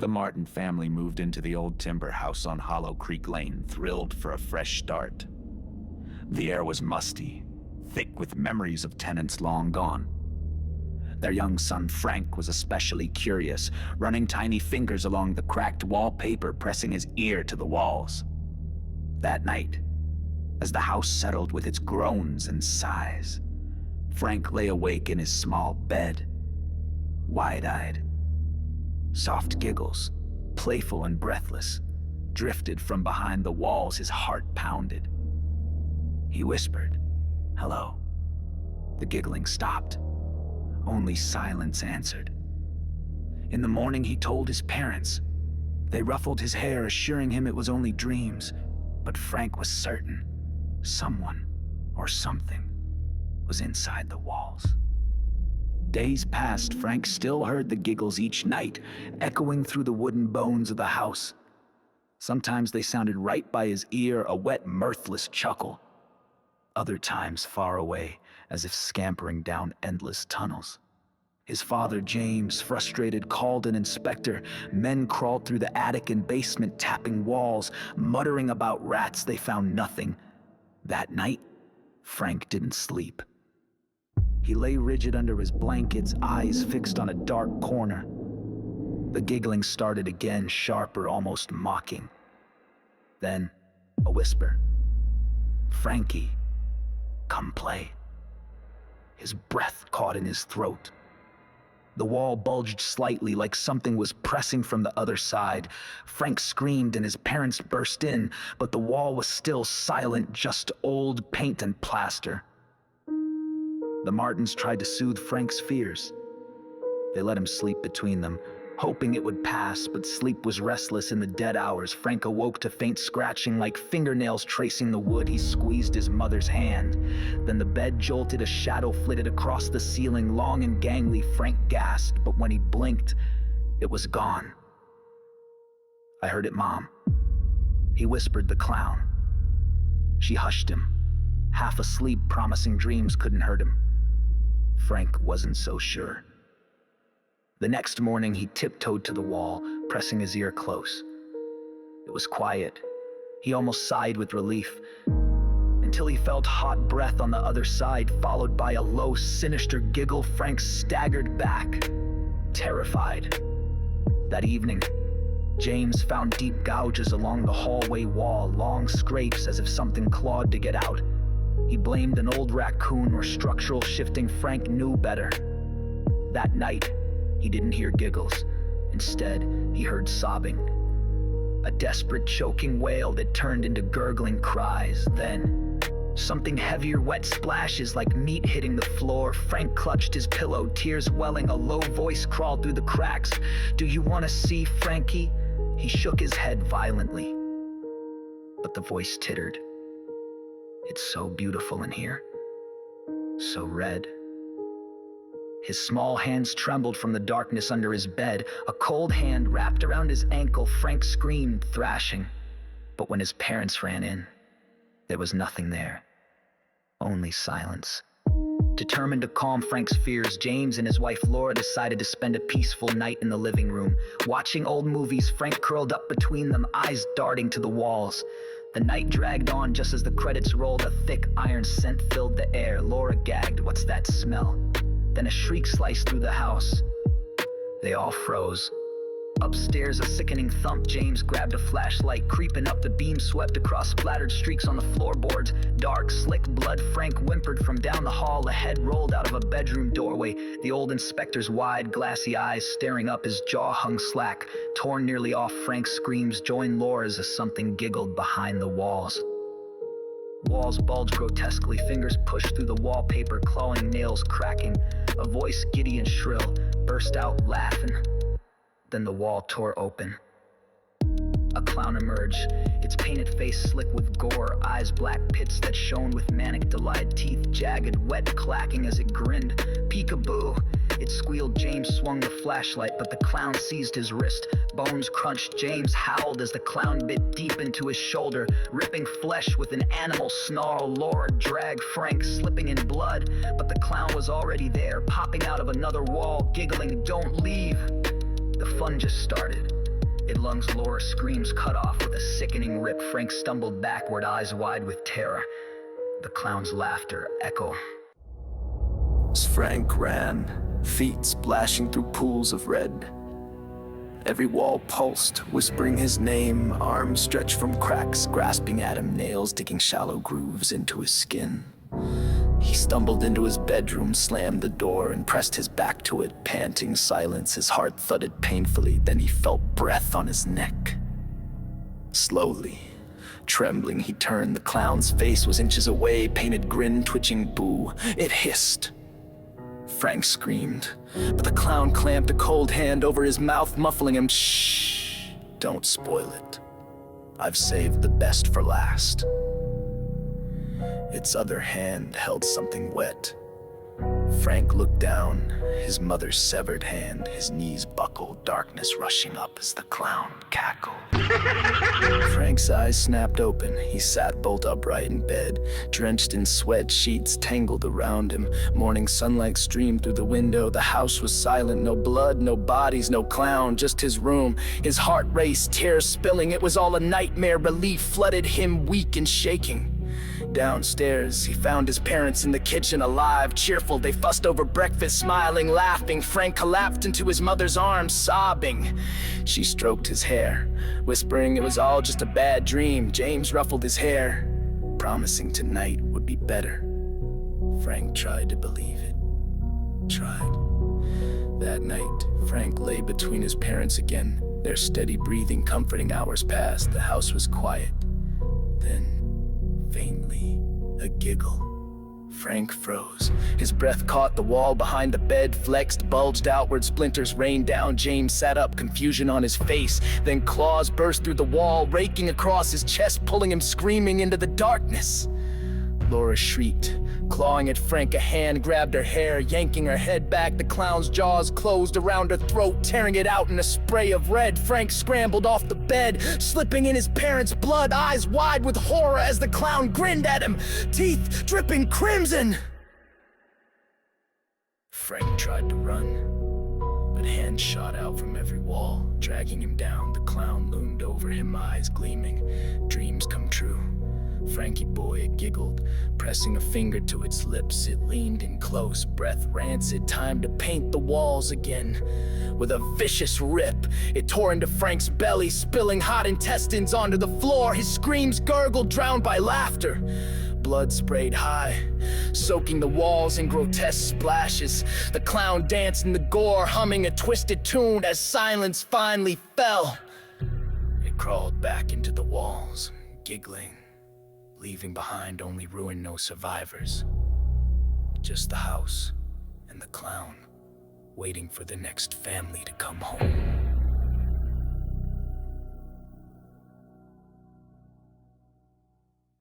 The Martin family moved into the old timber house on Hollow Creek Lane, thrilled for a fresh start. The air was musty, thick with memories of tenants long gone. Their young son Frank was especially curious, running tiny fingers along the cracked wallpaper, pressing his ear to the walls. That night, as the house settled with its groans and sighs, Frank lay awake in his small bed, wide-eyed. Soft giggles, playful and breathless, drifted from behind the walls. His heart pounded. He whispered, "Hello." The giggling stopped. Only silence answered. In the morning, he told his parents. They ruffled his hair, assuring him it was only dreams. But Frank was certain someone or something was inside the walls. Days passed. Frank still heard the giggles each night, echoing through the wooden bones of the house. Sometimes they sounded right by his ear, a wet, mirthless chuckle. Other times far away, as if scampering down endless tunnels. His father, James, frustrated, called an inspector. Men crawled through the attic and basement, tapping walls, muttering about rats. They found nothing. That night, Frank didn't sleep. He lay rigid under his blankets, eyes fixed on a dark corner. The giggling started again, sharper, almost mocking. Then, a whisper. "Frankie, come play." His breath caught in his throat. The wall bulged slightly, like something was pressing from the other side. Frank screamed and his parents burst in, but the wall was still silent, just old paint and plaster. The Martins tried to soothe Frank's fears. They let him sleep between them, hoping it would pass, but sleep was restless in the dead hours. Frank awoke to faint scratching, like fingernails tracing the wood. He squeezed his mother's hand. Then the bed jolted, a shadow flitted across the ceiling, long and gangly. Frank gasped, but when he blinked, it was gone. "I heard it, Mom," he whispered the clown. She hushed him, half asleep, promising dreams couldn't hurt him. Frank wasn't so sure. The next morning, he tiptoed to the wall, pressing his ear close. It was quiet. He almost sighed with relief, until he felt hot breath on the other side, followed by a low, sinister giggle. Frank staggered back, terrified. That evening, James found deep gouges along the hallway wall, long scrapes as if something clawed to get out. He blamed an old raccoon or structural shifting. Frank knew better. That night, he didn't hear giggles. Instead, he heard sobbing. A desperate, choking wail that turned into gurgling cries. Then, something heavier, wet splashes like meat hitting the floor. Frank clutched his pillow, tears welling. A low voice crawled through the cracks. "Do you want to see, Frankie?" He shook his head violently. But the voice tittered. "It's so beautiful in here. So red." His small hands trembled from the darkness under his bed. A cold hand wrapped around his ankle. Frank screamed, thrashing. But when his parents ran in, there was nothing there. Only silence. Determined to calm Frank's fears, James and his wife Laura decided to spend a peaceful night in the living room. Watching old movies, Frank curled up between them, eyes darting to the walls. The night dragged on. Just as the credits rolled, a thick iron scent filled the air. Laura gagged, "What's that smell?" Then a shriek sliced through the house. They all froze. Upstairs, a sickening thump. James grabbed a flashlight, creeping up. The beam swept across, splattered streaks on the floorboards. Dark, slick blood. Frank whimpered from down the hall. A head rolled out of a bedroom doorway. The old inspector's wide, glassy eyes staring up. His jaw hung slack, torn nearly off. Frank's screams joined Laura's as something giggled behind the walls. Walls bulged grotesquely, fingers pushed through the wallpaper, clawing, nails cracking. A voice, giddy and shrill, burst out laughing. Then the wall tore open. A clown emerged, its painted face slick with gore, eyes black pits that shone with manic delight, teeth jagged, wet, clacking as it grinned. "Peekaboo!" It squealed. James swung the flashlight, but the clown seized his wrist. Bones crunched. James howled as the clown bit deep into his shoulder, ripping flesh with an animal snarl. Laura dragged Frank, slipping in blood, but the clown was already there, popping out of another wall, giggling, "Don't leave!" The fun just started. It lungs Laura's screams cut off with a sickening rip. Frank stumbled backward, eyes wide with terror. The clown's laughter echo. As Frank ran, feet splashing through pools of red. Every wall pulsed, whispering his name, arms stretched from cracks, grasping at him, nails digging shallow grooves into his skin. He stumbled into his bedroom, slammed the door, and pressed his back to it, panting silence. His heart thudded painfully, then he felt breath on his neck. Slowly, trembling, he turned. The clown's face was inches away, painted grin, twitching boo. It hissed. Frank screamed, but the clown clamped a cold hand over his mouth, muffling him. Shh, don't spoil it. I've saved the best for last. Its other hand held something wet. Frank looked down, his mother's severed hand, his knees buckled, darkness rushing up as the clown cackled. Frank's eyes snapped open. He sat bolt upright in bed, drenched in sweat, sheets tangled around him. Morning sunlight streamed through the window. The house was silent, no blood, no bodies, no clown, just his room. His heart raced, tears spilling. It was all a nightmare. Relief flooded him, weak and shaking. Downstairs, he found his parents in the kitchen, alive, cheerful. They fussed over breakfast, smiling, laughing. Frank collapsed into his mother's arms, sobbing. She stroked his hair, whispering it was all just a bad dream. James ruffled his hair, promising tonight would be better. Frank tried to believe it. Tried. That night, Frank lay between his parents again. Their steady breathing, comforting hours passed. The house was quiet. Then, faintly, a giggle. Frank froze. His breath caught the wall behind the bed, flexed, bulged outward, splinters rained down. James sat up, confusion on his face. Then claws burst through the wall, raking across his chest, pulling him screaming into the darkness. Laura shrieked, clawing at Frank. A hand grabbed her hair, yanking her head back. The clown's jaws closed around her throat, tearing it out in a spray of red. Frank scrambled off the bed, slipping in his parents' blood, eyes wide with horror as the clown grinned at him, teeth dripping crimson. Frank tried to run, but hands shot out from every wall, dragging him down. The clown loomed over him, eyes gleaming. Dreams come true. Frankie boy, it giggled, pressing a finger to its lips. It leaned in close, breath rancid, time to paint the walls again. With a vicious rip, it tore into Frank's belly, spilling hot intestines onto the floor. His screams gurgled, drowned by laughter. Blood sprayed high, soaking the walls in grotesque splashes. The clown danced in the gore, humming a twisted tune as silence finally fell. It crawled back into the walls, giggling, leaving behind only ruin, no survivors. Just the house and the clown, waiting for the next family to come home.